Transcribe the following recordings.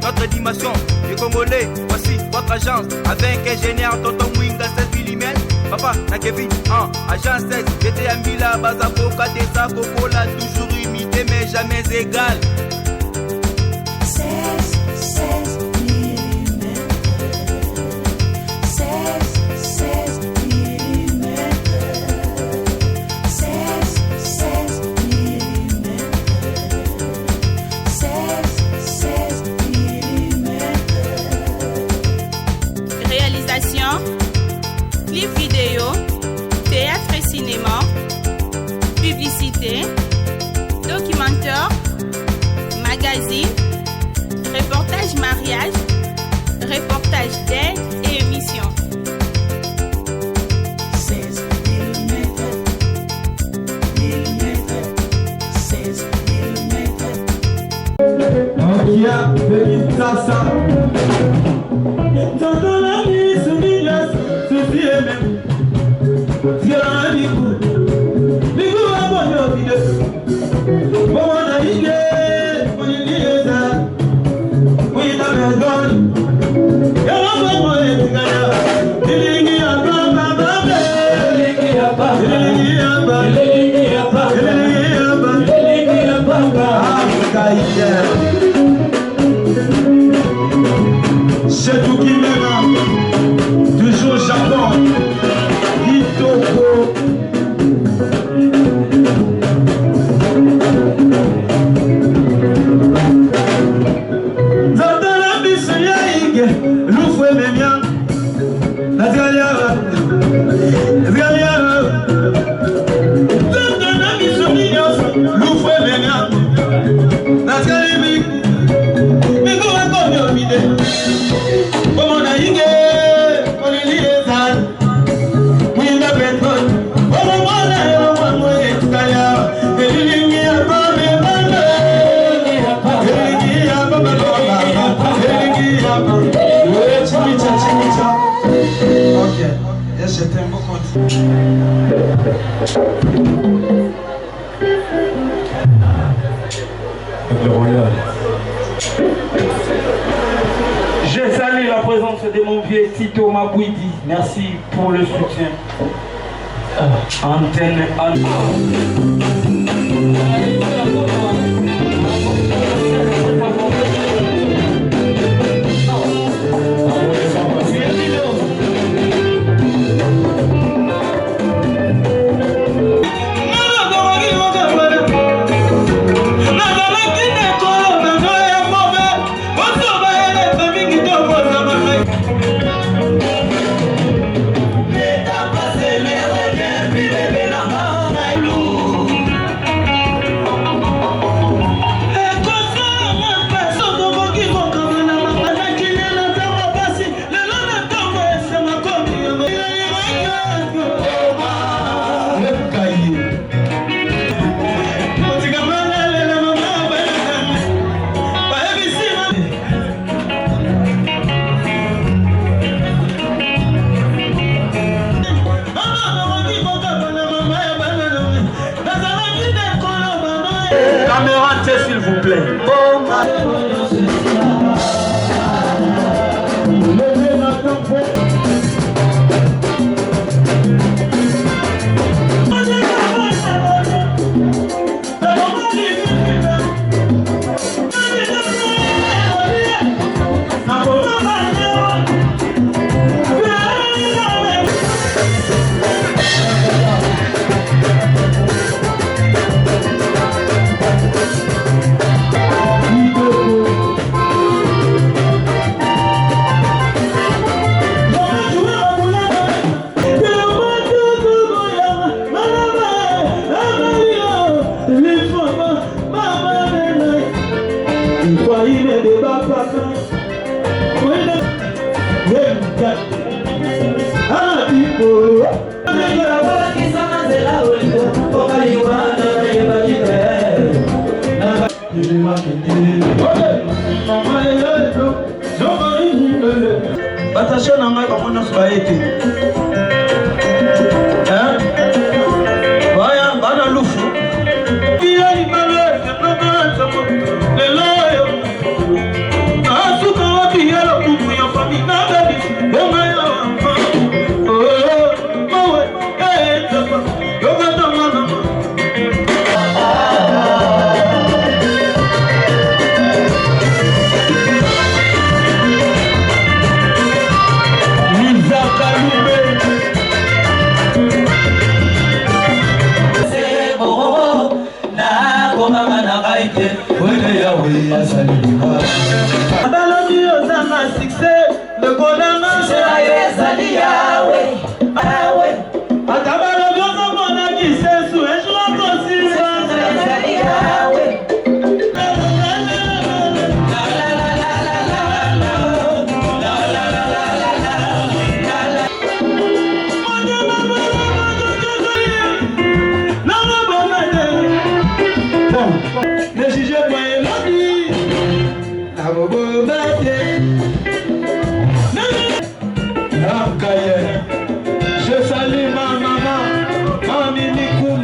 notre dimension. Les Congolais, voici votre agence. Avec ingénieur Tonton Winga 16 mm. Papa, na Kevin, agence 16. J'étais à Mila, Bazako, Katesa, Kokola, toujours imité mais jamais égal. 16 mm. 16 mm. 16 mm. 16 mm. Réalisation, clip vidéo, théâtre et cinéma, publicité, documentaire, magazine, reportage mariage, reportage d'aide et émission. 16 mm. 16 mm. Akia, Félix Tassa. Dans la vie, ce milieu, ceci est même. Si on a un bigou, bigou a bon yo vidéo. Bon, on a l'idée, on y dit ça. Oui, t'as raison. Y'a un bon mot, et tu gagnes. Délégué à pas, maman. Délégué à pas, délégué à pas, délégué à pas, délégué à pas, délégué à pas. Ah, Kaïda. C'est tout qui m'aime, toujours Japon, Kitoko. Dans la bise yaïgue, l'oufoué m'aime, la galiara, la galiara. Dans la bise yaïgue, l'oufoué m'aime, la galiara. Ok, je t'aime beaucoup. Le royal. Je salue la présence de mon vieux Tito Mabouidi. Merci pour le soutien. Antenne. Caméra, s'il vous plaît. Attention à moi, comment on se va aider. Hein? Voyons, va dans l'ouf. Il y a une malheur, c'est pas mal, c'est pas mal. Abalobi ozanga succès, le bonheur sera ezali yawe. Atabalobi ozomona kisesu, un jour encore ezali yawe. Ne jugez pas Elodie, la bobo bête. Je salue ma maman, Mami Nikoum.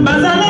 Bazala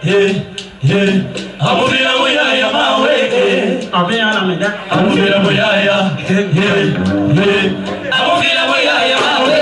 Amuvira muyaya mawe, amuvira muyaya, amuvira muyaya mawe.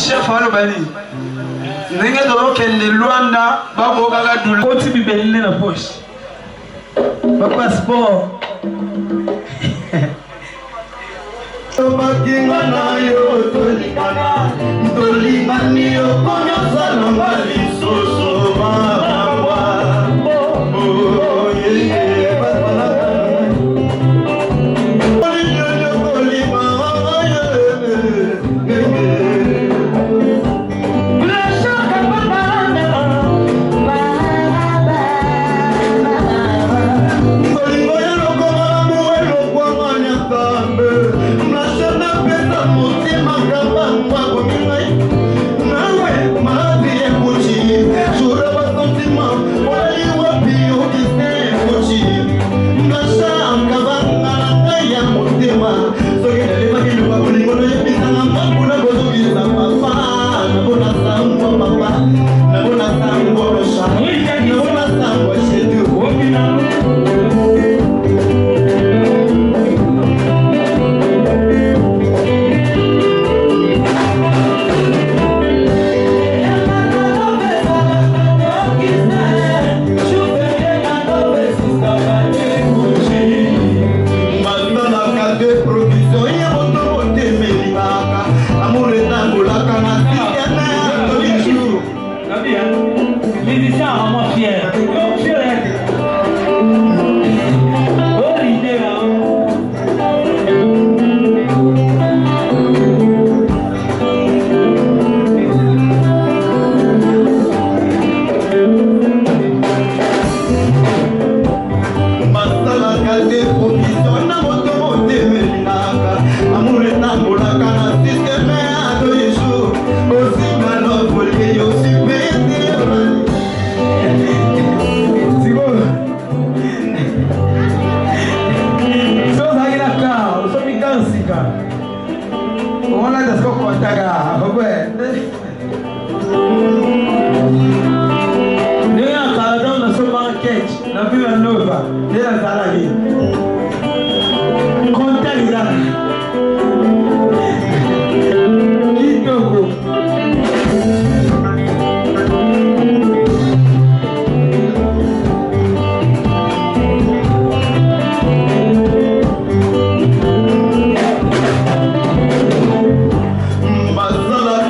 chef walo bali nenge do kende Luanda babo gaga dul oti bi belne na poche ba passeport Bakinga na yo tolikana tolimani yo konya salonga lisusu mabwa oh yeah basala olinyo kolima Blessed parce qu'on contacte. Nous avons un dans ce market. Nous avons un nova. Nous avons un salarié. Contact là. Kitoko. Basta la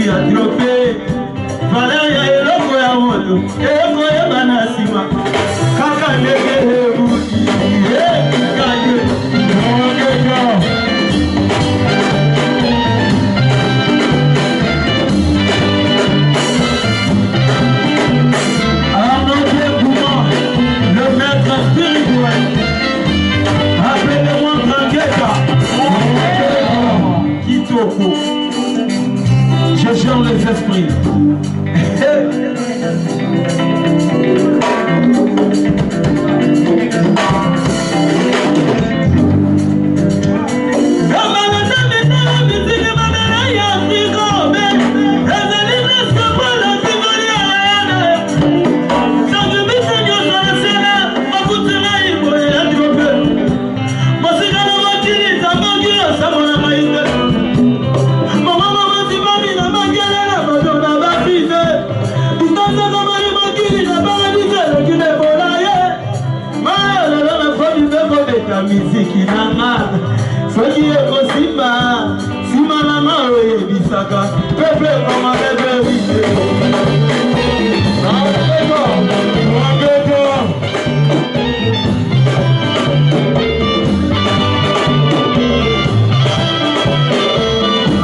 Mokili a droppé. Valeur ya eloko ya moto. Eloko ya banasima. Kaka ndeke budi. Kaye. Le maître spirituel. Appelez-moi Kangeka. Kitoko. Je gère les esprits. Musique nanga soki ekosimba sima nanga oyebisaka pepe koma bebe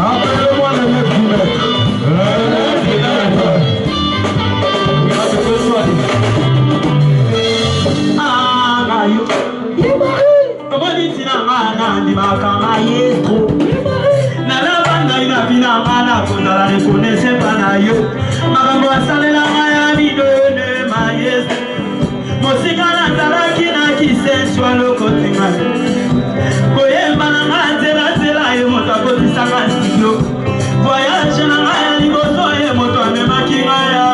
appelez-moi le maître du maître. Ni makama yeto nalabanga ina bina mana kondala ne connaissait pas na yo makambo asalela maya bidone mayesto mosika na taraki na kisenswa lokotinga koyemba na ngatela tela ye moto akotisaka studio voyage na maya liboso ye moto amemaki maya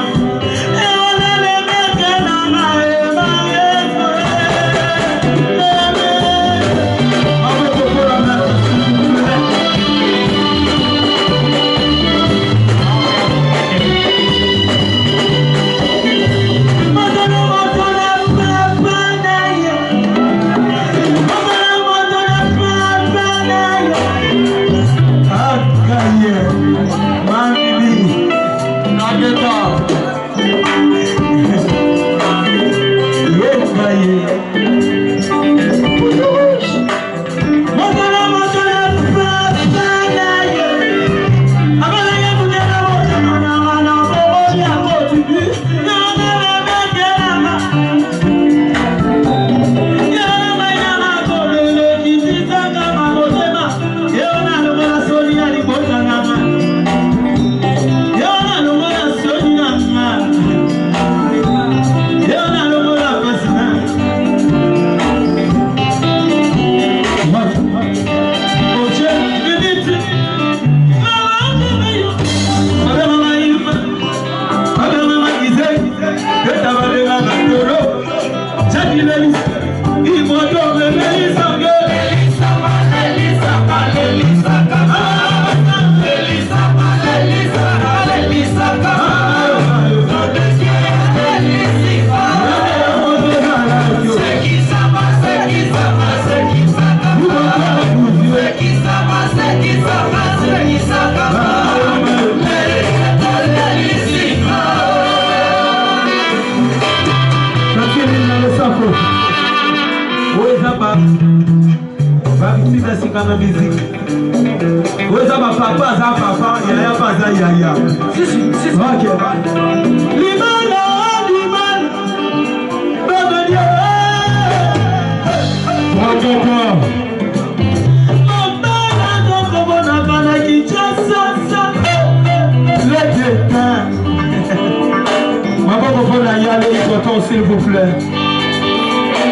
S'il vous plaît,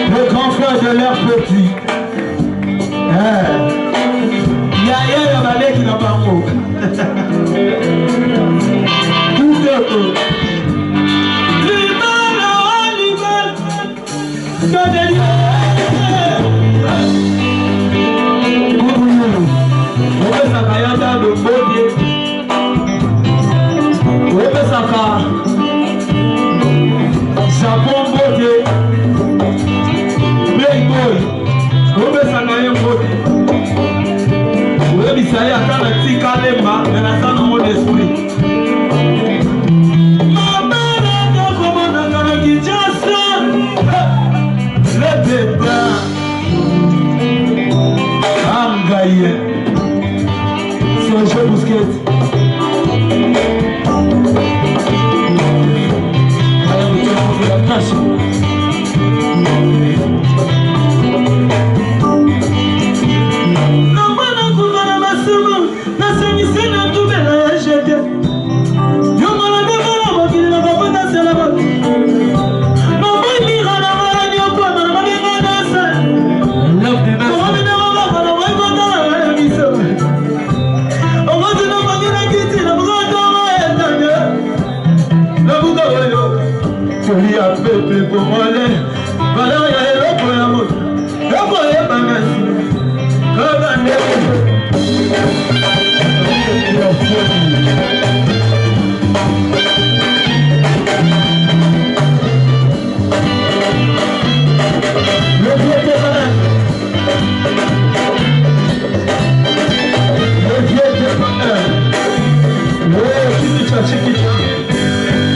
le grand frère de l'air petit. Yaya Yabale qui n'a pas mot. Tout est tout. Japon beauté, Playboy, Robert Sanaye beauté. ça y est, quand le petit calema, mais la sang dans mon esprit. Ma mère est comme un enfant qui chasse le dédain. Amgaye, c'est un jeu bousquet. Allez, on va la tâche.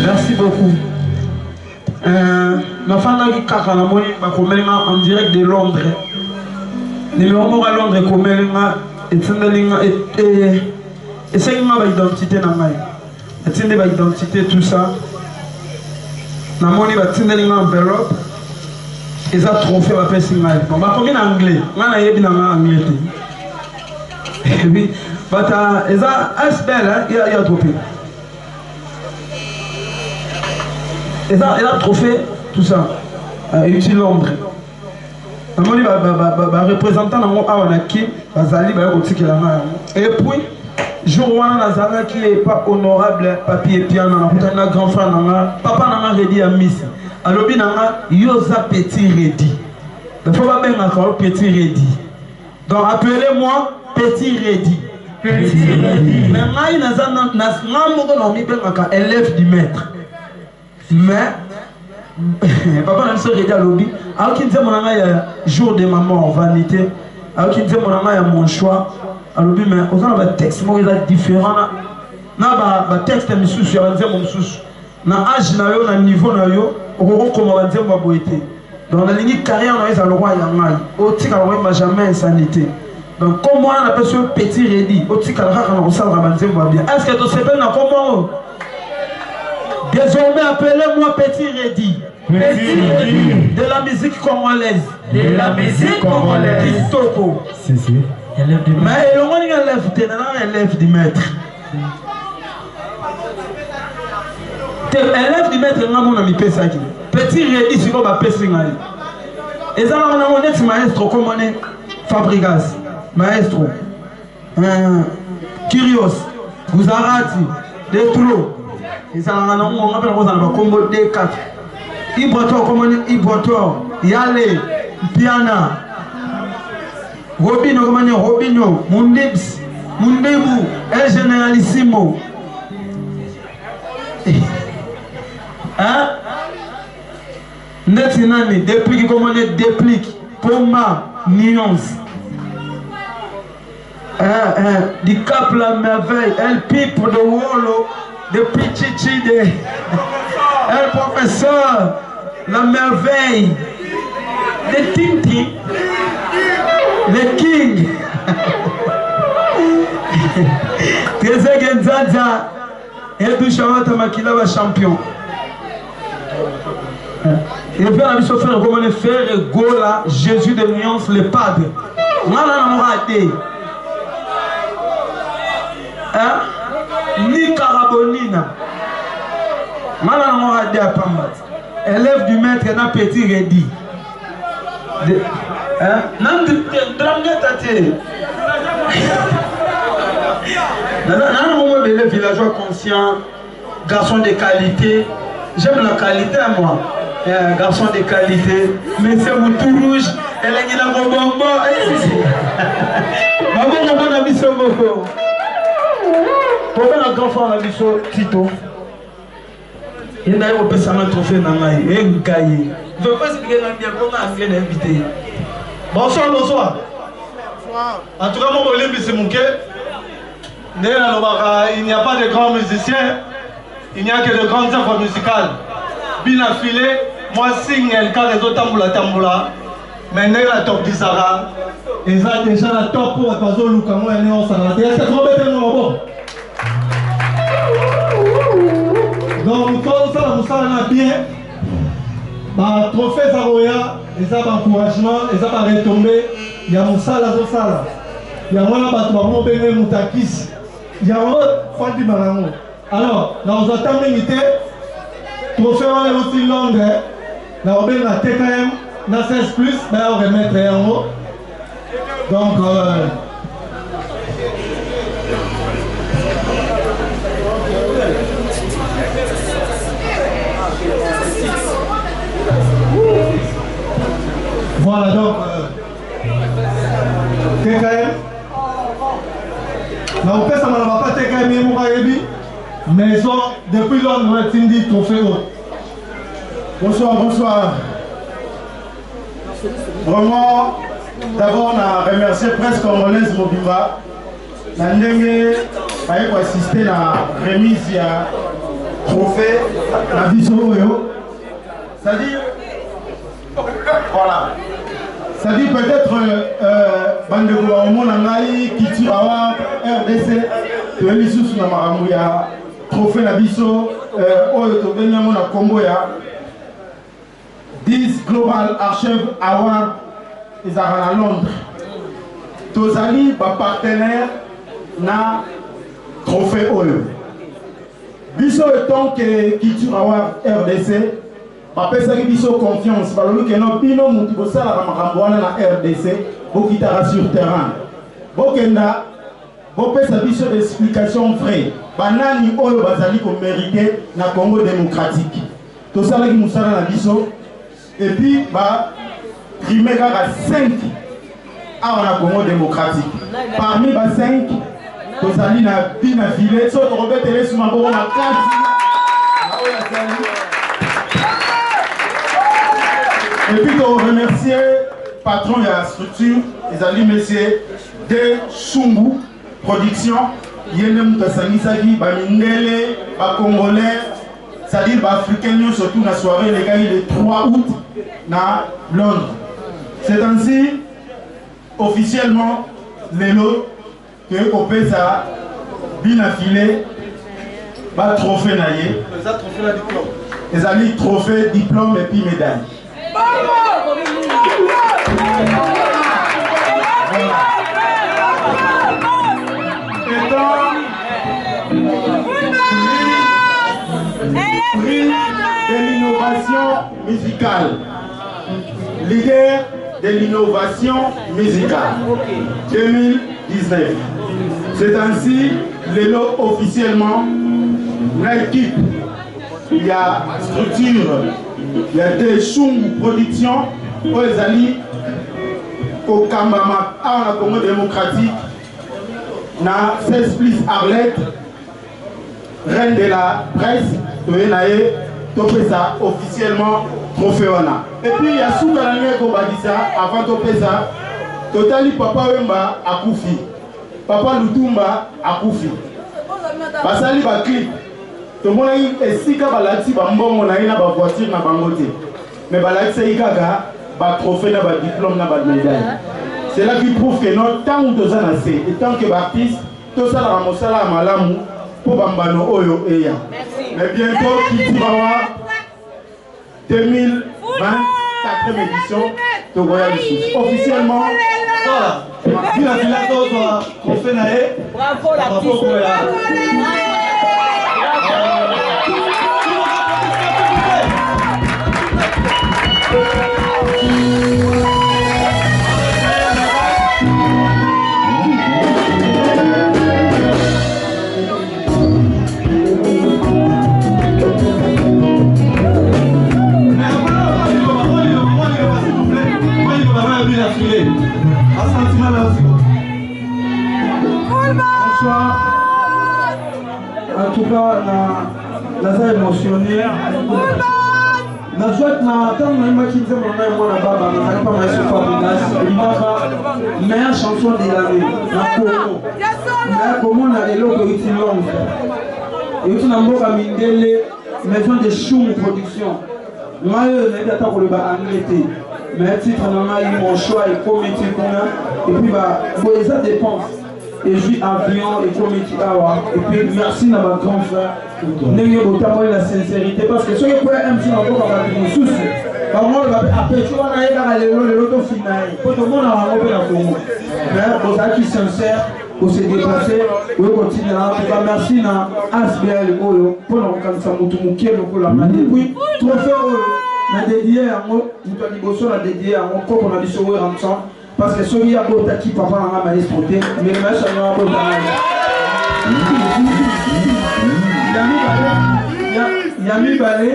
Merci beaucoup. Ma femme a dit en direct de Londres. Numéro à Londres, et c'est ma identité. Et ma identité, tout ça. Je vais enveloppe. Et ça trophée va faire signal. Bon, bah combien anglais? Moi, je suis anglais. Et puis, bah et ça, c'est belle, il y a trophée. Et ça, il a trophée, tout ça. Utile Londres. Je vais représentant dans mon awanaki, Bazali, et puis, jour où Nazara qui n'est pas honorable, papier piano, un grand frère, papa n'a ready à Miss. Alors, Yosa Petit Ready. Il ne faut pas bien encore Petit Ready. Donc, appelez-moi Petit Ready. Petit Ready. Mais moi, je suis élève du maître. Mais, papa n'a pas ready à l'objet. Alors qu'il dit mon jour de ma mort, vanité. Alors qu'il dit mon choix. Alors, mais on a un texte différent. On a un texte sur un na âge na yo na niveau na yo okoko koma banzembo boité donc na lingi carrière na eza le roi ya ngai otika ba jamais insanité donc comment on appelle ce Petit Ready otika la kaka na kosala banzembo bien est-ce que tu sais pas na comment désormais appelez-moi Petit Ready de la musique congolaise Kitoko si élève du mais on élève du maître. Élève du maître, Petit Ready, si vous avez fait et ça, on a un maestro comme on est Fabregas, maestro, Kyrios, Guzarati, Detro. Et ça, on appelle un combo D4. Ibotor, comme on est Ibotor, Yale, Piana, Robino, comme on est Robino, Mundibs, Mundebu, El Generalissimo. Hein? Netinani, déplique comme on est déplique. Poma, nuance. Du cap la merveille. Elle pipe de Wolo, de Pichichi, de. Elle professeur, la merveille. De Tinti, le king. Tese Genzaza, et du Charlotte Makila va champion. Et puis, on a vu se faire comme on fait Gola, Jésus de nuance, le padre. On a raté. Ni Carabonina. On a raté à Pambat. Élève du maître, on a Petit Ready. Non, de villageois conscient, garçon de qualité. J'aime la qualité à moi. Garçon de qualité. Mais c'est mon tout rouge. Elle a dit la bonbon. Maman, on a mis ce mot. Pour un grand frère, on a mis ce Tito. Il y a un trophée dans la vie. Je ne veux pas expliquer comment on a invité. Bonsoir. En tout cas, moi, je suis mon Il n'y a pas de grands musiciens, il n'y a que de grandes œuvres musicales. Bien affilé, moi signe le cas des autres tamboula. Mais la top d'Isara, et ça déjà la top pour les oiseaux Lucamo et Néon Sanate. Est-ce que tu vas mettre bon? Donc, tout ça, nous sommes bien. Bah, trophée Zaroya, et ça, par encouragement, et ça, par retombée. Il y a Moussala, Zosala. Il y a moi, Batouamo, Bene, Moutakis. Il y a moi, Fadi Marango. Alors, dans nos attentes limitées, trophée, on est aussi Londres. Là, on est la TKM. Na 16 plus, ben on remettre en haut. Donc, voilà donc TKM. Na on peut ça ne va pas TKM et Mourayebi. Maison depuis Londres, Tindi trophée haut. Bonsoir, bonsoir. Vraiment, d'abord, on a remercié Presse Congolaise Mobimba. On a assisté à la remise à trophée la vision. C'est-à-dire, voilà. C'est-à-dire peut-être Bandego Omonangaï, Kitirawa, RDC, de l'Issous Namaramouya, trophée la vision, Oyo Benyamona Komboya. 10 Global Archive Award is à Londres. Tozali, ma partenaire, na trophée Oyo. Biso étant que Kitur Award RDC, après ça, biso confiance. Parce que nous bino mutibosala la na RDC, bokitara sur terrain. Bokenda, bopesa biso d'explication vraie. Banani Oyo bazali ko mérité na Congo démocratique. Tozala ki musala na biso. Et puis, Rimega a 5 à Congo démocratique. Parmi les 5, vous allez bien affilé. Sauf que Robert Télé sur ma bonne et puis, je remercie le patron de la structure, les alliés messieurs de Sungu Production. Yenem Tassanisagi, Bamindele, Congolais. C'est-à-dire l'Africain, surtout la soirée, les gars, le 3 août, à Londres. C'est ainsi, officiellement, les lots que Opesa bien affilé, va trophée naïe. Les alliés trophée, diplôme et puis médaille. Prix de l'innovation musicale. Leader de l'innovation musicale 2019. C'est ainsi le lot officiellement l'équipe. Il y a structure, il y a des Chung Productions, aux alliés, au Kambama, à la Congo démocratique, na 16 plus Arlette, reine de la presse. Topesa officiellement trophée. Et puis il y a Soukarangé Kobadisa avant Topesa, Totali Papa Wemba à Koufi, Papa Lutumba à Koufi. Basali ba clip. Tout le monde est si balati bambon on a une voiture na bangote. Mais balati c'est gaga, ba trophée na ba diplôme na ba médaille. C'est là qui prouve que notre temps où nous avons assez, et tant que artiste, tout ça la mosala malamu pour bambano oyo eya. Mais bientôt, Kiturawa 2024 édition de Royal Issous. Officiellement, voilà. Puis la village qu'on fait naïe. Bravo la petite. Bonsoir. En tout cas, la émotionné. na soit na tant na maki nzema na mwana baba na kali pa maïso pa binas baba meilleure chanson de l'année na Congo na Congo na eloko iti longue et tout na mboka mindele maison de Choum production moi na ata ko le ba anglais mais titre na ngai mon choix et comité kuna et puis ba pour les dépenses et je avion et comité awa et puis merci na ma grand frère n'ayez autant la sincérité parce que ceux qui peuvent un petit peu comme un souci par moi le après tu vas aller dans le loto final pour tout le monde a un la Congo mais pour ça qui sincère pour se dépasser pour continuer là merci na ASBL oyo pour nous quand ça mutu mukelo pour la main puis trophée oyo na dédié à moi mutu liboso na dédié à mon corps on a dit sauver ensemble parce que celui à bota qui papa na ma exporter mais le match na bota Yami Balé,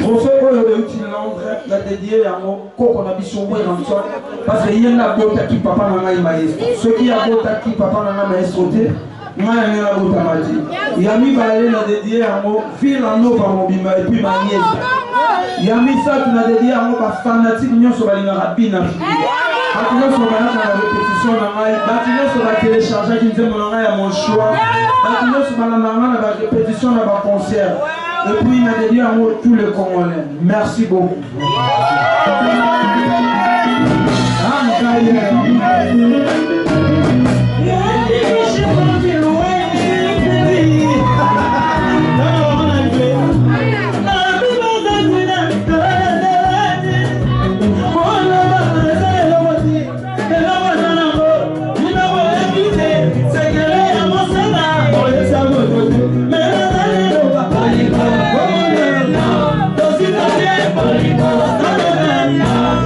trophée oyo de outil Londres, la dédié à mon coco na biso ouais en soi parce que y en a bota qui papa na ma maestro. Ceux qui a bota qui papa na ma maestroté, moi y en a bota maji. Yami Balé la dédié à mon fil en eau par mon bima et puis ma nièce. Yami ça tu na dédié à mon pas fanatique nyo so balinga rapina. Bâtiment sur la répétition, bâtiment sur la télécharge qui me dit mon à mon choix. Bâtiment sur la répétition, dans ma concert. Et puis il m'a dédié à moi tous les Congolais. Merci beaucoup.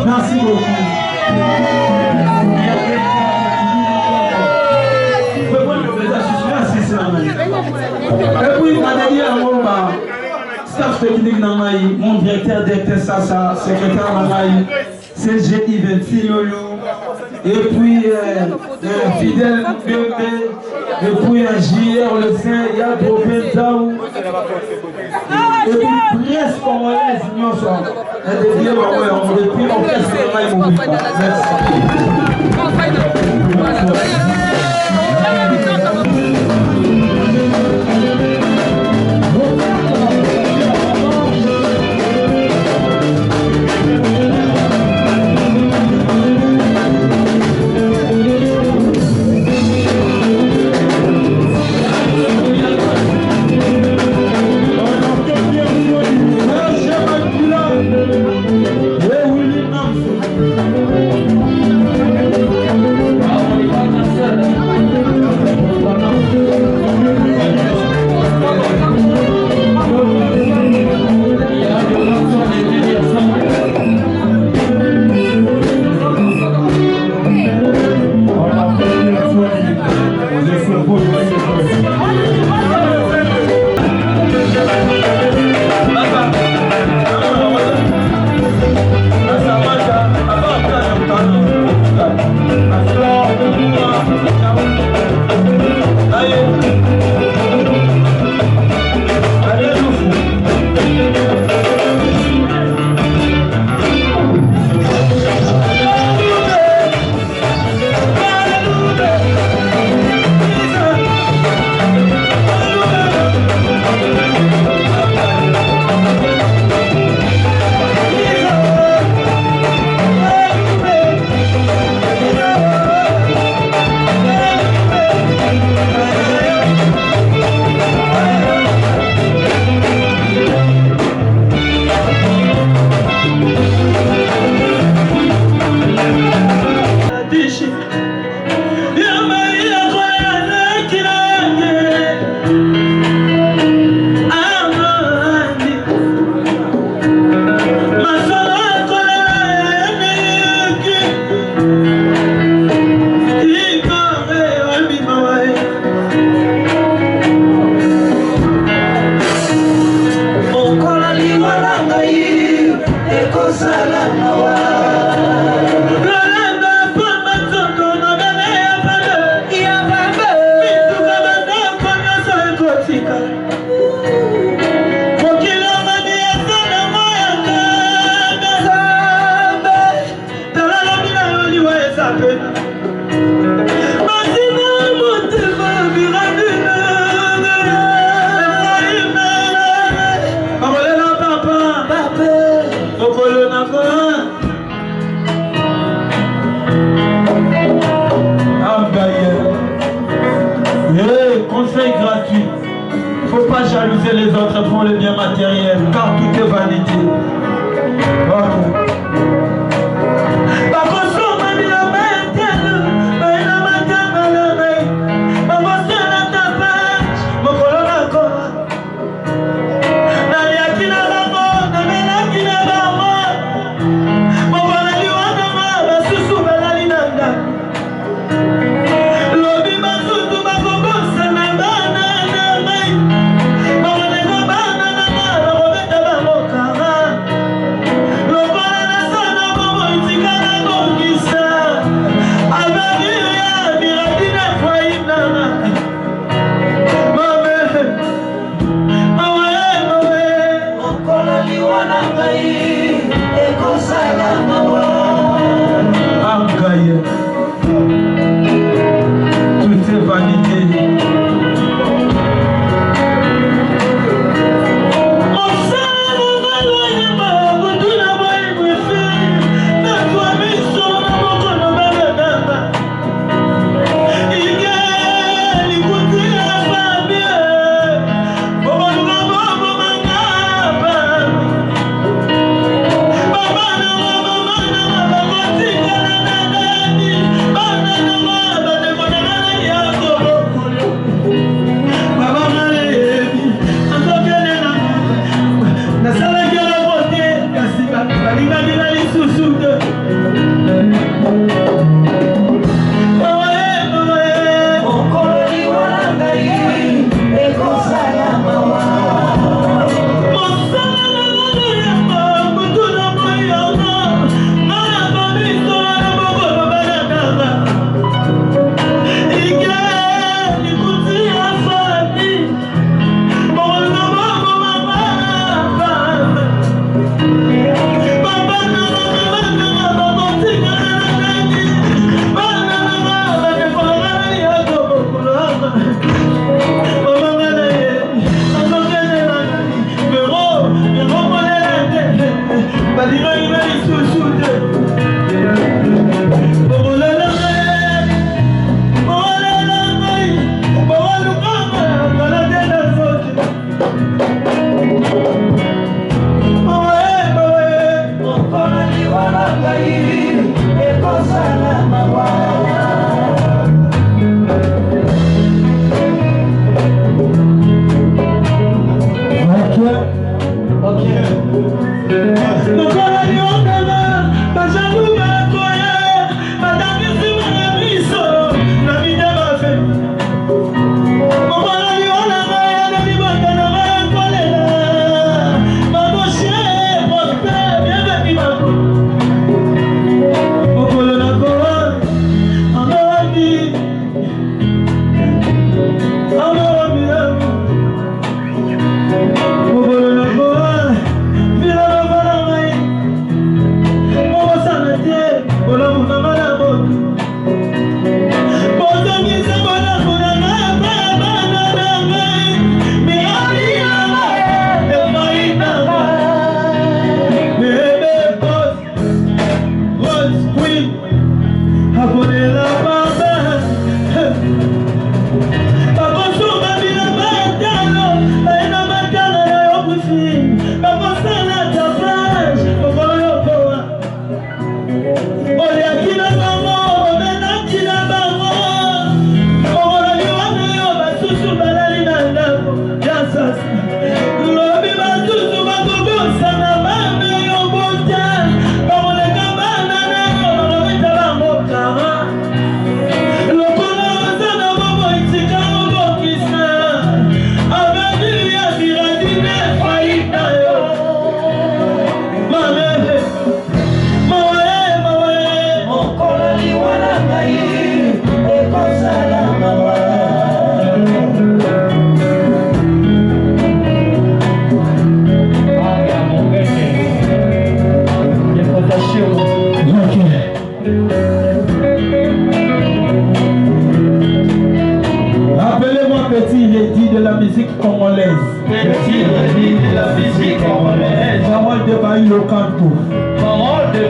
Merci beaucoup. Et puis, staff technique Namaï, mon directeur Sasa, secrétaire Namaï, CGI 26 Lolo, et puis Fidèle Bébé, et puis JR le Saint, Yadro Benzaou, et puis presse congolaise, et puis orchestre Namaï Mobile. Merci. Thank you. Conseil gratuit. Faut pas jalouser les autres pour le bien matériel, car tout est vanité. Ok. Parole de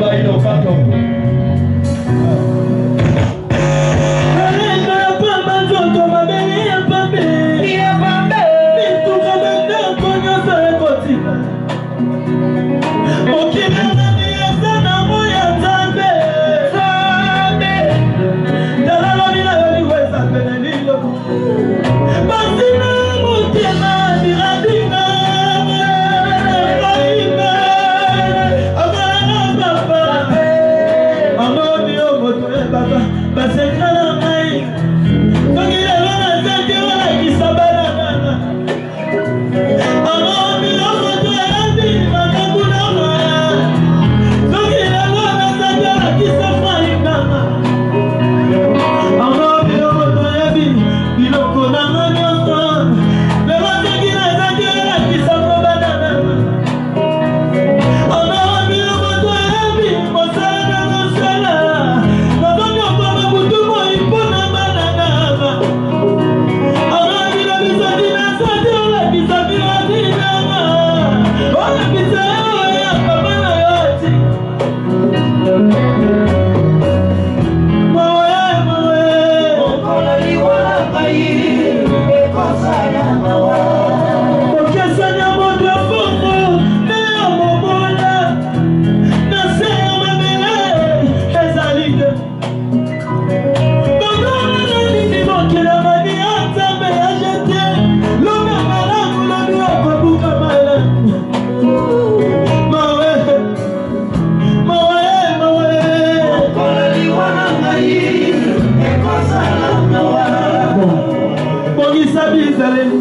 Bongisa bizaleli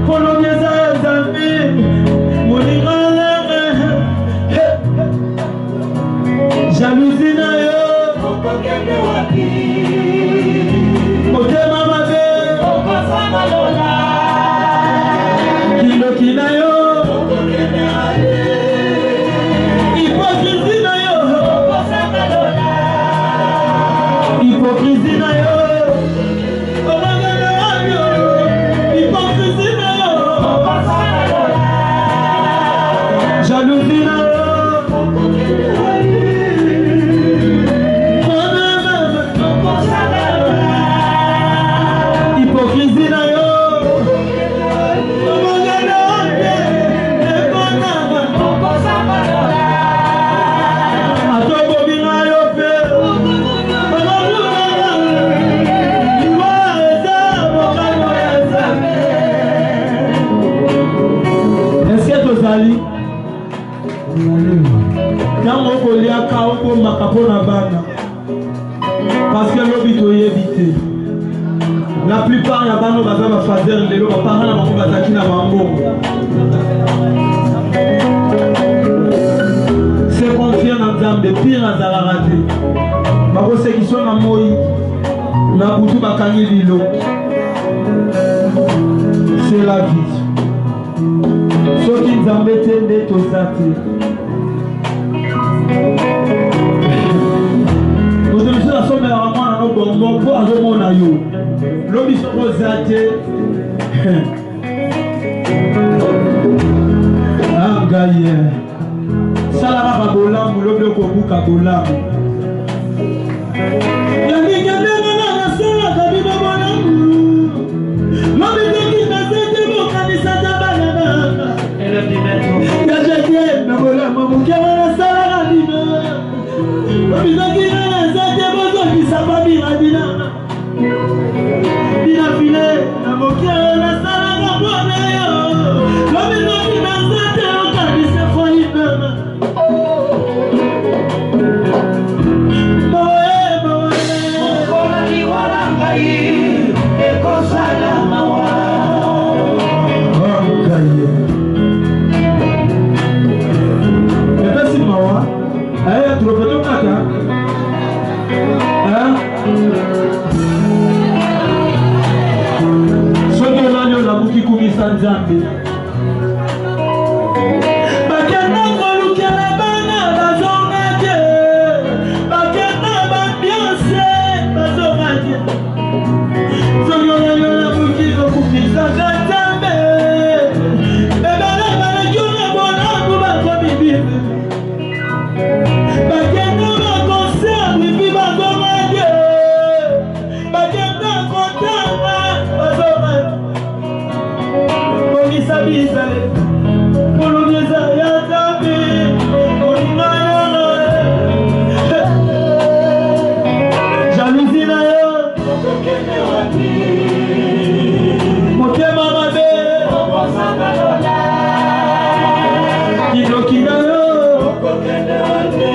kolongeza zambi moningala jalousie na yo okokende wapi motema mabe okosana lola kiloki na yo okokende ale hypocrisie na yo okosana lola hypocrisie na yo jalousie na yo hypocrisie na yo atobobinga yo pe iwa eza mokano ya nzambe eske tozali ntango okoliaka okomaka mpo na bana parceke lobi toyebi te la plupart ya bana baza bafader lelo bapara na bango bazaki na bambongo se confie na nzambe pire azalaka te bakosekisio na moi na butu bakangi lilo c'est la vie soki nzambe te nde toza te ozomiso nasomelaka mwana no bongo mpo azomona yo lobi soko oza te ngai sala kaka bolamu lobi okobuka bolamu yandikendenge na nasolaka bino bolamu lobi toki nazete bokanisata bana baka yajete na bolamu moke wana salaka bino lobi toki na nazete bozokisa babina bina bina file na moke wana salaka bwana yo lobi toki nazete okanisa foibema epesi mawa aya tulopeto kaka soki olani olabuki kumisa nzambe bakenda kolukela bana bazonga te bakenda bambiance bazonga te soki olani olabuki kokumisa nzambe ebele balekuna bonaku bakomi bible bakenda bakonser bibi bazonga te bakenda kotanga bazonga komisa bizale kolongeza ya nzambe kolingana jalousie na yo okokende wapi motema mabe okosanga lola kiloki na yo okokende wapi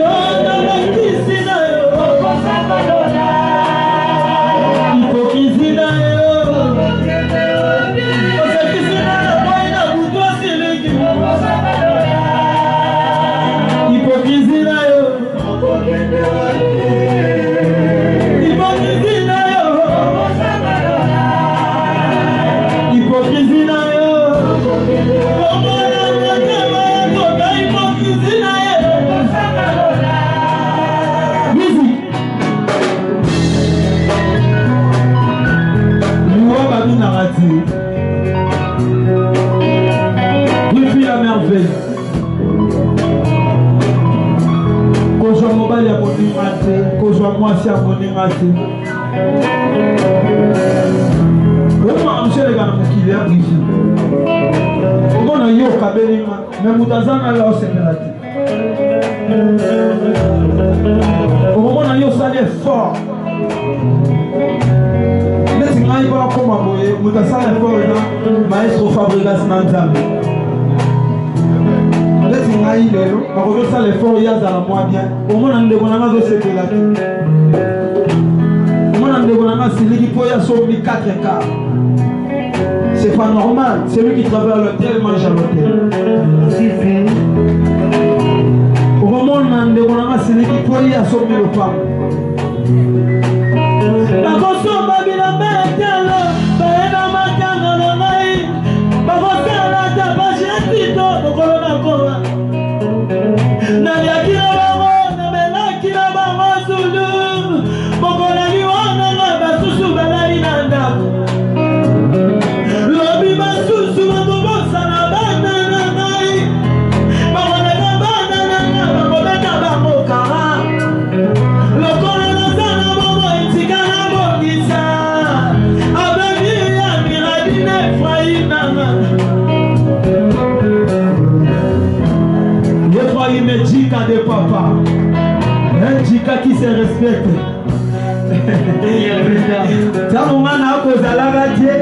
yona makisi na yo okosanga lola hypocrisie na yo okokende wapi osekisi na yo moi na butu asiliki okosanga lola hypocrisie na yo okokende wapi hypocrisie na yo okosanga lola hypocrisie na yo omona motema koka hypocrisie na ye okosanga lola musique liwa babinaka ti wifi ya merveille kozwa mobali ya moninga te kozwa mwasi ya moninga te omaka moseleka na mokili ya brifi omona yo okabelinga me moto aza na la osepela te okomona yo osali effort neti ngai mpona koma boye moto asala effort ena maestro fabrigas na nzambe neti ngai lelo nakoki osala effort ye azala mwa bien omona ndeko nanga azosepela te omona C'est pas normal. Celui qui travaille à l'hôtel mange à l'hôtel. C'est celui qui peut y assommer le pain. De papa, un Jika qui se respecte. Ça moment a cause à la radio.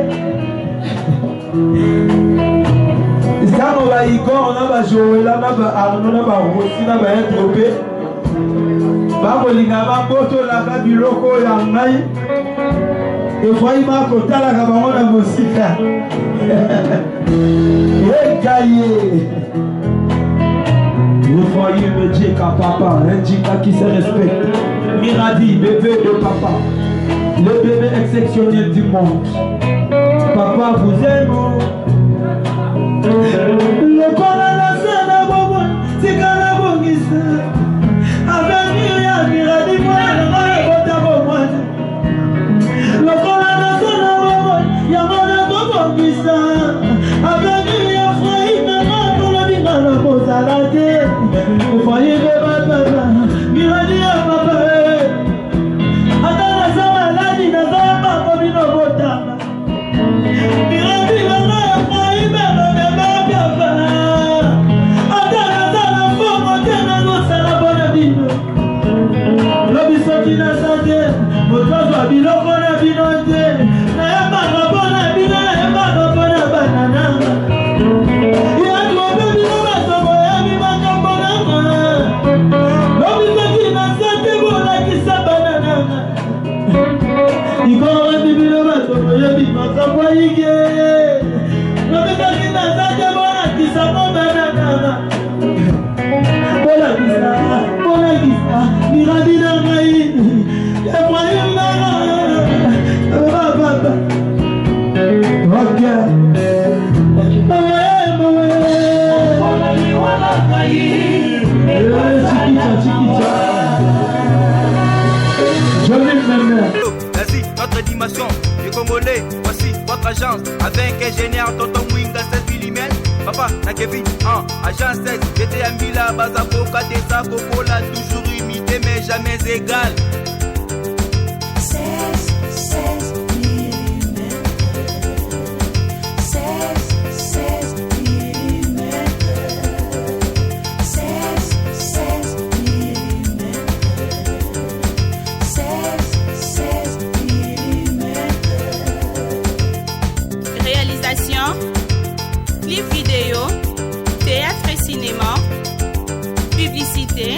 Ça on va Igor, on va jouer là, on va Arnaud, on va Rossi, on va être tropé. Babolinga va poto la biloko ya ngai. Et fois il m'a côté la gabaron la musique. Et gaillé. Le foyer me dit qu'à papa, un Jika qui se respecte. Miradi, bébé de papa, le bébé exceptionnel du monde. Papa vous aime. Le colonel c'est la bonne, c'est la bonne histoire. Avec Myriam, Miradi, moi, le colonel c'est la bonne, il y a mon bonne histoire. Avec Myriam, la pose à la tête, vous voyez le papa, Miradi à papa. Attends la salle, la dit, la salle, comme une botama. Miradi à papa, il m'a donné papa. Attends la salle, faut monter dans nos salles à bonne vie. L'homme qui n'a pas de votre joie, il a bonne vie. N'a pas de bonne vie, n'a pas de bonne banane. Vas-y, notre animation, les Congolais, voici votre agence avec ingénieur Tonton Winga 7 mm. Papa, na Kevin, agence 16, j'étais à Mila, Bazako, Katesa, Kokola, toujours imité mais jamais égal. 16 mm. 16 mm. 16 mm. 16 mm. Réalisation, clip vidéo, théâtre et cinéma, publicité,